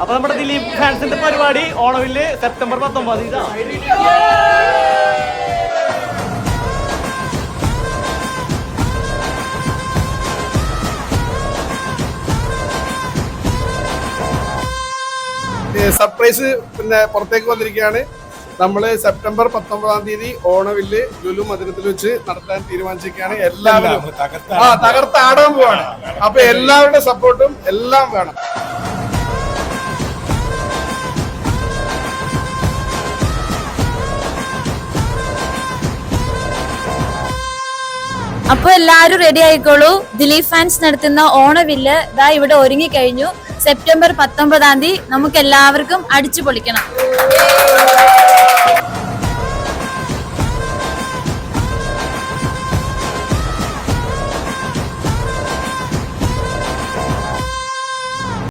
അപ്പൊ നമ്മുടെ ദിലീപ് ഫാൻസിന്റെ പരിപാടി ഓണവില് സെപ്റ്റംബർ 19 സർപ്രൈസ് പിന്നെ പുറത്തേക്ക് വന്നിരിക്കുകയാണ്. നമ്മള് സെപ്റ്റംബർ 19 ഓണവില്ല് ലുലു മന്ദിരത്തിൽ വെച്ച് നടത്താൻ തീരുമാനിച്ചിരിക്കുകയാണ്. എല്ലാവരും തകർത്താടാൻ പോവാണ്. അപ്പൊ എല്ലാവരുടെ സപ്പോർട്ടും എല്ലാം വേണം. അപ്പൊ എല്ലാരും റെഡി ആയിക്കോളൂ. ദിലീപ് ഫാൻസ് നടത്തുന്ന ഓണവില്ല് ദാ ഇവിടെ ഒരുങ്ങി കഴിഞ്ഞു. സെപ്റ്റംബർ 19 നമുക്ക് എല്ലാവർക്കും അടിച്ചു പൊളിക്കണം.